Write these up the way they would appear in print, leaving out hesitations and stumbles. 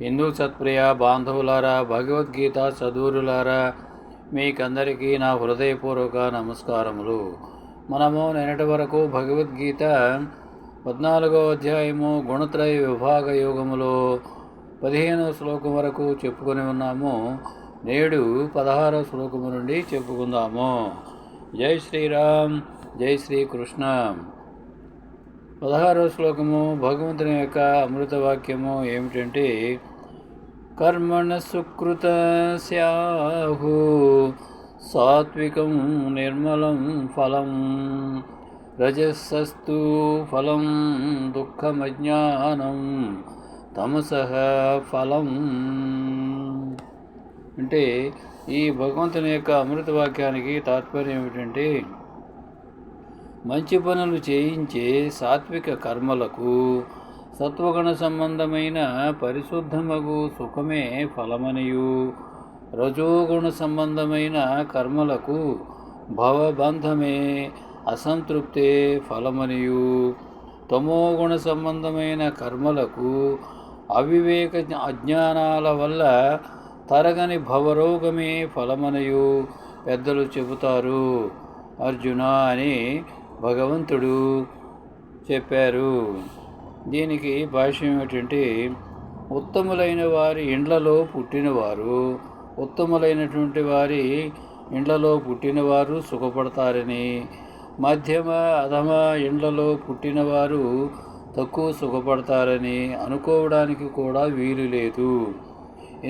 హిందూ సత్ప్రియ బాంధవులారా, భగవద్గీత చదువులారా, మీకందరికీ నా హృదయపూర్వక నమస్కారములు. మనము నిన్నటి వరకు భగవద్గీత 14వ అధ్యాయము గుణత్రయ విభాగ యోగములో 15వ శ్లోకం వరకు చెప్పుకొని ఉన్నాము. నేడు 16వ శ్లోకము నుండి చెప్పుకుందాము. జై శ్రీరామ్, జై శ్రీకృష్ణ. 16వ శ్లోకము భగవంతుని యొక్క అమృత వాక్యము ఏమిటంటే, కర్మణ సుకృత స్యాహు సాత్వికం నిర్మలం ఫలం, రజస్సస్తు ఫలం దుఃఖమజ్ఞానం, తమసః ఫలం. అంటే ఈ భగవంతుని యొక్క అమృత వాక్యానికి తాత్పర్యం ఏమిటంటే, మంచి పనులు చేయించే సాత్విక కర్మలకు సత్వగుణ సంబంధమైన పరిశుద్ధమగు సుఖమే ఫలమనియు, రజోగుణ సంబంధమైన కర్మలకు భవబంధమే అసంతృప్తే ఫలమనియు, తమోగుణ సంబంధమైన కర్మలకు అవివేక అజ్ఞానాల వల్ల తరగని భవరోగమే ఫలమనియు పెద్దలు చెబుతారు అర్జున అని భగవంతుడు చెప్పారు. దీనికి భాష్యం ఏమిటంటే, ఉత్తములైన వారి ఇండ్లలో పుట్టినవారు, ఉత్తములైనటువంటి వారి ఇండ్లలో పుట్టినవారు సుఖపడతారని, మధ్యమ అధమ ఇండ్లలో పుట్టినవారు తక్కువ సుఖపడతారని అనుకోవడానికి కూడా వీలు లేదు.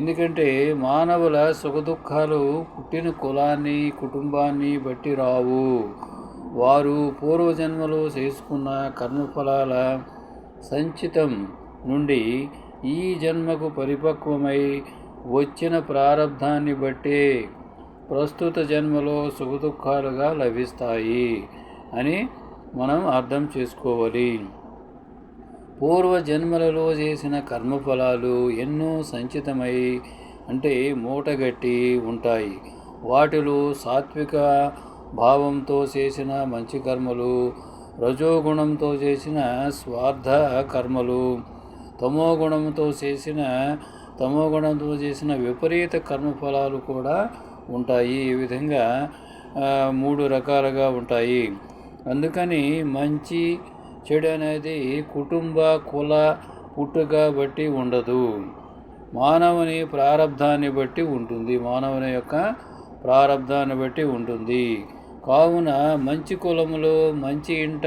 ఎందుకంటే మానవుల సుఖదుఖాలు పుట్టిన కులాన్ని కుటుంబాన్ని బట్టి రావు. వారు పూర్వజన్మలో చేసుకున్న కర్మఫలాల సంచితం నుండి ఈ జన్మకు పరిపక్వమై వచ్చిన ప్రారబ్ధాన్ని బట్టే ప్రస్తుత జన్మలో సుఖదుఖాలుగా లభిస్తాయి అని మనం అర్థం చేసుకోవాలి. పూర్వజన్మలలో చేసిన కర్మఫలాలు ఎన్నో సంచితమై అంటే మూటగట్టి ఉంటాయి. వాటిలో సాత్విక భావంతో చేసిన మంచి కర్మలు, రజోగుణంతో చేసిన స్వార్థ కర్మలు, తమోగుణంతో చేసిన విపరీత కర్మఫలాలు కూడా ఉంటాయి. ఈ విధంగా 3 రకాలుగా ఉంటాయి. అందుకని మంచి చెడు అనేది కుటుంబ కుల పుట్టుక బట్టి ఉండదు, మానవుని ప్రారబ్ధాన్ని బట్టి ఉంటుంది. మానవుని యొక్క ప్రారబ్ధాన్ని బట్టి ఉంటుంది. కావున మంచి కులములో మంచి ఇంట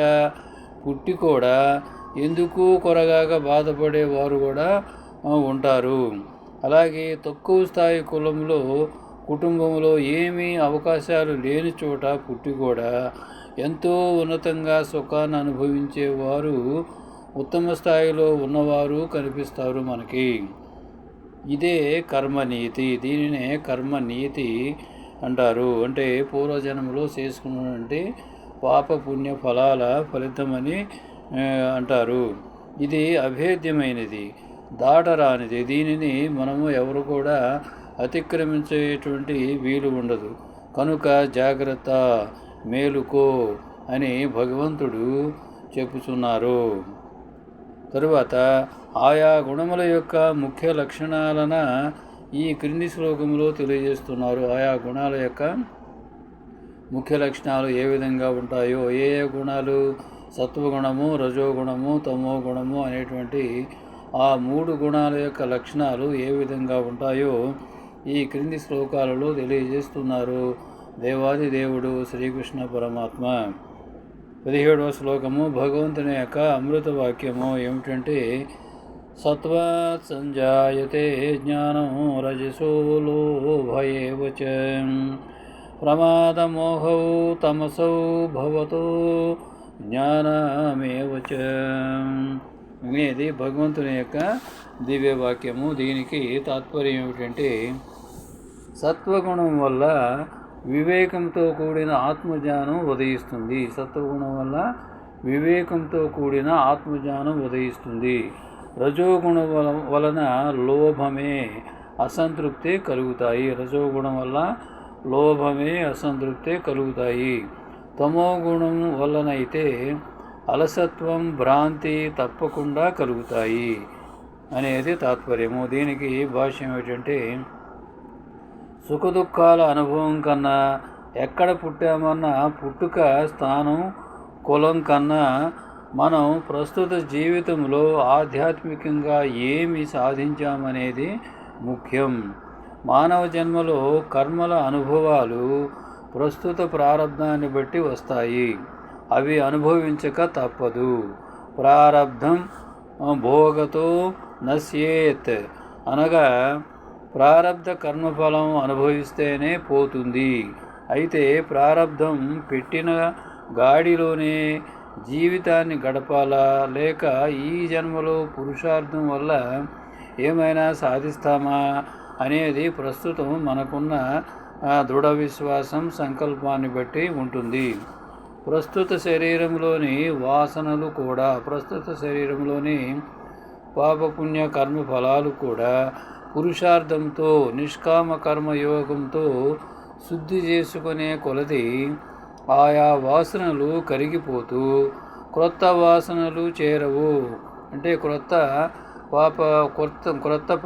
పుట్టి కూడా ఎందుకు కొరగాక బాధపడేవారు కూడా ఉంటారు. అలాగే తక్కువ స్థాయి కులంలో కుటుంబంలో ఏమీ అవకాశాలు లేని చోట పుట్టి కూడా ఎంతో ఉన్నతంగా సుఖాన్ని అనుభవించేవారు ఉత్తమ స్థాయిలో ఉన్నవారు కనిపిస్తారు మనకి. ఇదే కర్మనీతి. దీనినే కర్మనీతి అంటారు. అంటే పూర్వజన్మలో చేసుకున్నటువంటి పాప పుణ్య ఫలాల ఫలితమని అంటారు. ఇది అభేద్యమైనది, దాటరానిది. దీనిని మనము ఎవరు కూడా అతిక్రమించేటువంటి వీలు ఉండదు. కనుక జాగ్రత్త, మేలుకో అని భగవంతుడు చెప్పుచున్నారు. తరువాత ఆయా గుణముల యొక్క ముఖ్య లక్షణాలన ఈ క్రింది శ్లోకంలో తెలియజేస్తున్నారు. ఆయా గుణాల యొక్క ముఖ్య లక్షణాలు ఏ విధంగా ఉంటాయో, ఏ ఏ గుణాలు, సత్వగుణము, రజోగుణము, తమో గుణము అనేటువంటి ఆ 3 గుణాల యొక్క లక్షణాలు ఏ విధంగా ఉంటాయో ఈ క్రింది శ్లోకాలలో తెలియజేస్తున్నారు దేవాది దేవుడు శ్రీకృష్ణ పరమాత్మ. 17వ శ్లోకము భగవంతుని యొక్క అమృత వాక్యము ఏమిటంటే, సత్వాత్ సంజాయతే జ్ఞానం రజసో లోభయేవ చ ప్రమాదమోహౌ తమసౌ భవతో జ్ఞానమేవ చ అనేది భగవంతుని యొక్క దివ్య వాక్యము. దీనికి తాత్పర్యం ఏమిటంటే, సత్వగుణం వల్ల వివేకంతో కూడిన ఆత్మజ్ఞానం ఉదయిస్తుంది. సత్వగుణం వల్ల వివేకంతో కూడిన ఆత్మజ్ఞానం ఉదయిస్తుంది. రజోగుణం వలన లోభమే అసంతృప్తి కలుగుతాయి. రజోగుణం వల్ల లోభమే అసంతృప్తి కలుగుతాయి. తమోగుణం వలనైతే అలసత్వం, భ్రాంతి తప్పకుండా కలుగుతాయి అనేది తాత్పర్యము. దీనికి భాష్యం ఏమిటంటే, సుఖదుఖాల అనుభవం కన్నా ఎక్కడ పుట్టామన్న పుట్టుక స్థానం కులం కన్నా మనం ప్రస్తుత జీవితంలో ఆధ్యాత్మికంగా ఏమి సాధించామనేది ముఖ్యం. మానవ జన్మలో కర్మల అనుభవాలు ప్రస్తుత ప్రారబ్ధాన్ని బట్టి వస్తాయి. అవి అనుభవించక తప్పదు. ప్రారబ్ధం భోగతో నశ్యేత్ అనగా ప్రారబ్ధ కర్మఫలం అనుభవిస్తేనే పోతుంది. అయితే ప్రారబ్ధం పెట్టిన గాడిలోనే జీవితాన్ని గడపాలా, లేక ఈ జన్మలో పురుషార్థం వల్ల ఏమైనా సాధిస్తామా అనేది ప్రస్తుతం మనకున్న దృఢ విశ్వాసం, సంకల్పాన్ని బట్టి ఉంటుంది. ప్రస్తుత శరీరంలోని వాసనలు కూడా, ప్రస్తుత శరీరంలోని పాపపుణ్య కర్మ ఫలాలు కూడా పురుషార్థంతో, నిష్కామ కర్మయోగంతో శుద్ధి చేసుకునే కొలది ఆయా వాసనలు కరిగిపోతూ క్రొత్త వాసనలు చేరవు. అంటే క్రొత్త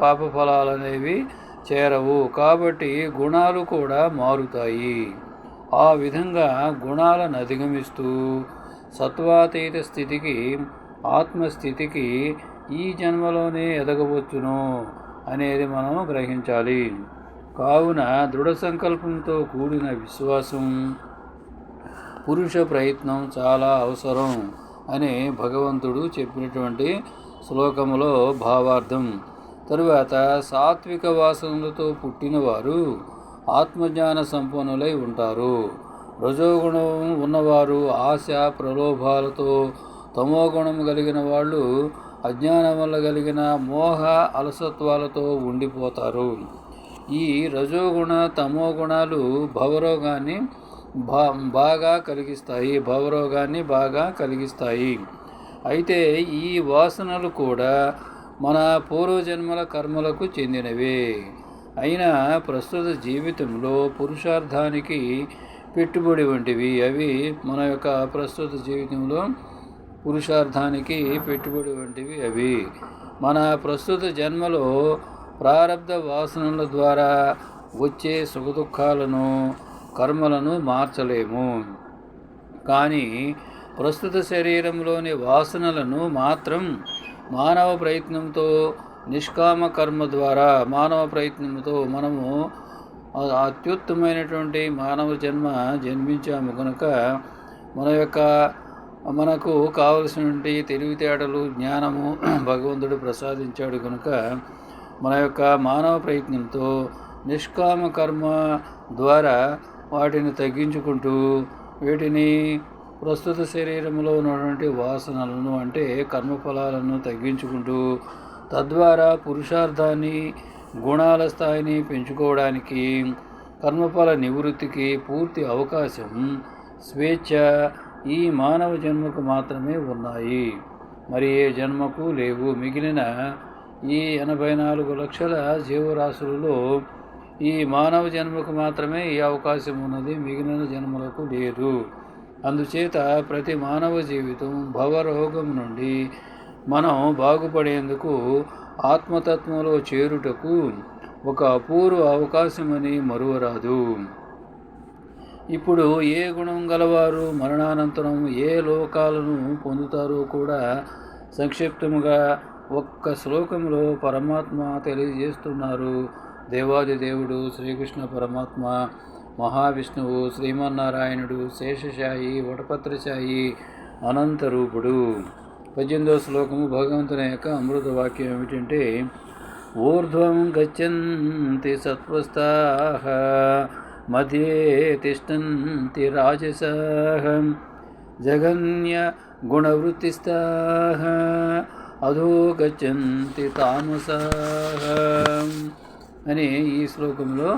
పాప ఫలాలు అనేవి చేరవు. కాబట్టి గుణాలు కూడా మారుతాయి. ఆ విధంగా గుణాలను అధిగమిస్తూ సత్వాతీత స్థితికి, ఆత్మస్థితికి ఈ జన్మలోనే ఎదగవచ్చును అనేది మనం గ్రహించాలి. కావున దృఢ సంకల్పంతో కూడిన విశ్వాసం, పురుష ప్రయత్నం చాలా అవసరం అని భగవంతుడు చెప్పినటువంటి శ్లోకములో భావార్థం. తరువాత సాత్విక వాసనలతో పుట్టినవారు ఆత్మజ్ఞాన సంపన్నులై ఉంటారు. రజోగుణం ఉన్నవారు ఆశ ప్రలోభాలతో, తమోగుణం కలిగిన వాళ్ళు అజ్ఞానం వల్ల కలిగిన మోహ అలసత్వాలతో ఉండిపోతారు. ఈ రజోగుణ తమోగుణాలు భవరోగాన్ని బాగా కలిగిస్తాయి. అయితే ఈ వాసనలు కూడా మన పూర్వజన్మల కర్మలకు చెందినవే. అయినా ప్రస్తుత జీవితంలో పురుషార్థానికి పెట్టుబడి వంటివి. అవి మన యొక్క ప్రస్తుత జీవితంలో పురుషార్థానికి పెట్టుబడి వంటివి. అవి మన ప్రస్తుత జన్మలో ప్రారబ్ధ వాసనల ద్వారా వచ్చే సుఖదుఖాలను, కర్మలను మార్చలేము. కానీ ప్రస్తుత శరీరంలోని వాసనలను మాత్రం మానవ ప్రయత్నంతో, నిష్కామ కర్మ ద్వారా మానవ ప్రయత్నంతో మనము అత్యుత్తమైనటువంటి మానవ జన్మించాము కనుక మనకు కావలసినటువంటి తెలివితేటలు, జ్ఞానము భగవంతుడు ప్రసాదించాడు కనుక మన యొక్క మానవ ప్రయత్నంతో నిష్కామ కర్మ ద్వారా వాటిని తగ్గించుకుంటూ, వీటిని ప్రస్తుత శరీరంలో ఉన్నటువంటి వాసనలను అంటే కర్మఫలాలను తగ్గించుకుంటూ, తద్వారా పురుషార్థాన్ని, గుణాల స్థాయిని పెంచుకోవడానికి, కర్మఫల నివృత్తికి పూర్తి అవకాశం, స్వేచ్ఛ ఈ మానవ జన్మకు మాత్రమే ఉన్నాయి. మరి ఏ జన్మకు లేవు. మిగిలిన ఈ 84 లక్షల జీవరాశులలో ఈ మానవ జన్మకు మాత్రమే ఈ అవకాశం ఉన్నది. మిగిలిన జన్మలకు లేదు. అందుచేత ప్రతి మానవ జీవితం భవరోగం నుండి మనం బాగుపడేందుకు, ఆత్మతత్వంలో చేరుటకు ఒక అపూర్వ అవకాశమని మరువరాదు. ఇప్పుడు ఏ గుణం గలవారు మరణానంతరం ఏ లోకాలను పొందుతారో కూడా సంక్షిప్తముగా ఒక్క శ్లోకంలో పరమాత్మ తెలియజేస్తున్నారు. దేవాది దేవుడు శ్రీకృష్ణ పరమాత్మ, మహావిష్ణువు, శ్రీమన్నారాయణుడు, శేషశాయి, వటపత్రశాయి, అనంతరూపుడు. 18వ శ్లోకము భగవంతుని యొక్క అమృత వాక్యం ఏమిటంటే, ఊర్ధ్వం గచ్చంతి సత్వస్తాః మధ్యే తిష్టంతి రాజసాః జగన్య గుణవృత్తిస్తాః అధో గచ్చంతి తామసాః అని ఈ శ్లోకంలో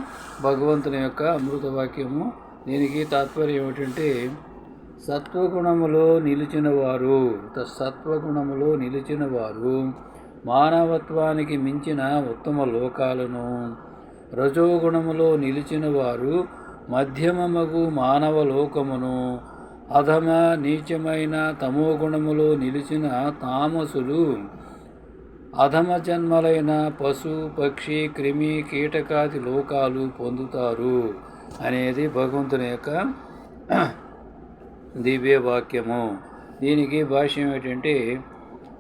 భగవంతుని యొక్క అమృత వాక్యము. దీనికి తాత్పర్యం ఏమిటంటే, సత్వగుణములో నిలిచిన వారు మానవత్వానికి మించిన ఉత్తమ లోకాలను, రజోగుణములో నిలిచిన వారు మధ్యమమగు మానవ లోకమును, అధమ నీచమైన తమోగుణములో నిలిచిన తామసులు అధమ జన్మలైన పశు పక్షి క్రిమి కీటకాది లోకాలు పొందుతారు అనేది భగవంతుని యొక్క దివ్య వాక్యము. దీనికి భాష్యం ఏంటంటే,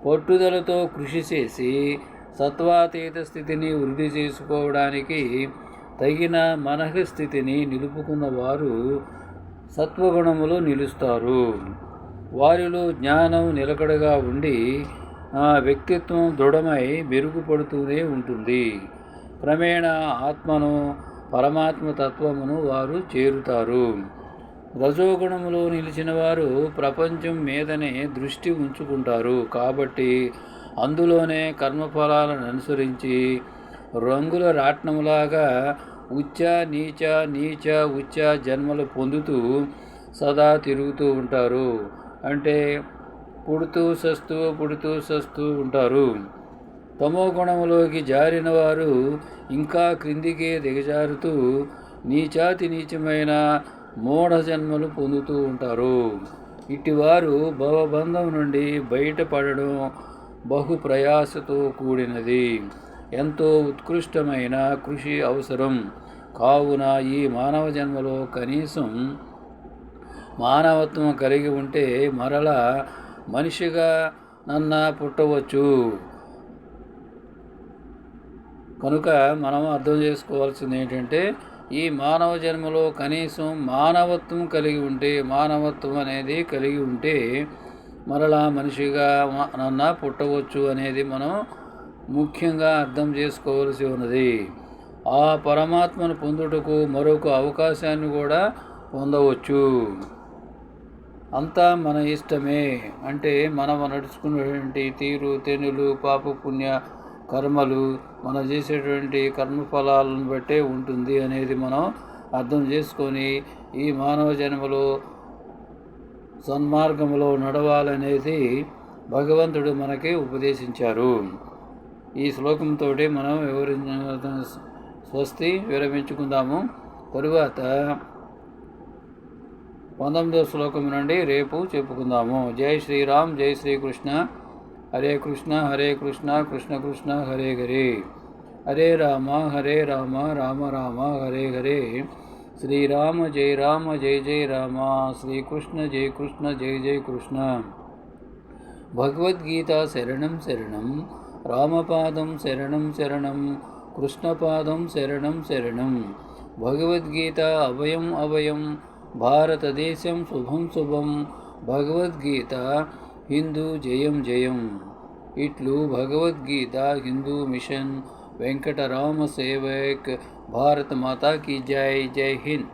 పట్టుదలతో కృషి చేసి సత్వాతీత స్థితిని వృద్ధి చేసుకోవడానికి తగిన మనఃస్థితిని నిలుపుకున్న వారు సత్వగుణములో నిలుస్తారు. వారిలో జ్ఞానం నిలకడగా ఉండి వ్యక్తిత్వం దృఢమై మెరుగుపడుతూనే ఉంటుంది. క్రమేణా ఆత్మను పరమాత్మ తత్వమును వారు చేరుతారు. రజోగుణములో నిలిచిన వారు ప్రపంచం మీదనే దృష్టి ఉంచుకుంటారు. కాబట్టి అందులోనే కర్మఫలాలను అనుసరించి రంగుల రాట్నములాగా ఉచ్చ నీచ నీచ ఉచ్చ జన్మలు పొందుతూ సదా తిరుగుతూ ఉంటారు. అంటే పుడుతూ సస్తూ ఉంటారు. తమో గుణములోకి జారిన వారు ఇంకా క్రిందికే దిగజారుతూ నీచాతి నీచమైన మూఢ జన్మలు పొందుతూ ఉంటారు. ఇటివారు భవబంధం నుండి బయటపడడం బహు ప్రయాసతో కూడినది. ఎంతో ఉత్కృష్టమైన కృషి అవసరం. కావున ఈ మానవ జన్మలో కనీసం మానవత్వం కలిగి ఉంటే మరలా మనిషిగా పుట్టవచ్చు. కనుక మనం అర్థం చేసుకోవాల్సింది ఏంటంటే, ఈ మానవ జన్మలో కనీసం మానవత్వం కలిగి ఉంటే, మానవత్వం అనేది కలిగి ఉంటే మరలా మనిషిగా పుట్టవచ్చు అనేది మనం ముఖ్యంగా అర్థం చేసుకోవలసి ఉన్నది. ఆ పరమాత్మను పొందుటకు మరొక అవకాశాన్ని కూడా పొందవచ్చు. అంతా మన ఇష్టమే. అంటే మనం నడుచుకునేటువంటి తీరు తెన్నులు పాపపుణ్య కర్మలు మనం చేసేటువంటి కర్మఫలాలను బట్టే ఉంటుంది అనేది మనం అర్థం చేసుకొని ఈ మానవ జన్మలో సన్మార్గంలో నడవాలనేది భగవంతుడు మనకి ఉపదేశించారు. ఈ శ్లోకంతో మనం స్వస్తి విరమించుకుందాము. తరువాత 19వ శ్లోకం నుండి రేపు చెప్పుకుందాము. జై శ్రీరామ్, జై శ్రీకృష్ణ. హరే కృష్ణ హరే కృష్ణ కృష్ణ కృష్ణ హరే హరే. హరే రామ రామ రామ హరే హరే. శ్రీరామ జయ జయ రామ. శ్రీకృష్ణ జయ కృష్ణ జయ జయ కృష్ణ. భగవద్గీత శరణం శరణం. రామపాదం శరణం శరణం. కృష్ణపాదం శరణం శరణం. భగవద్గీత అభయం అభయం. భారతదేశం శుభం శుభం. భగవద్గీత హిందూ జయం జయం. ఇట్లు భగవద్గీత హిందూ మిషన్ వెంకటరామ సేవక్. భారత మాతా కీ జై. జై హింద్.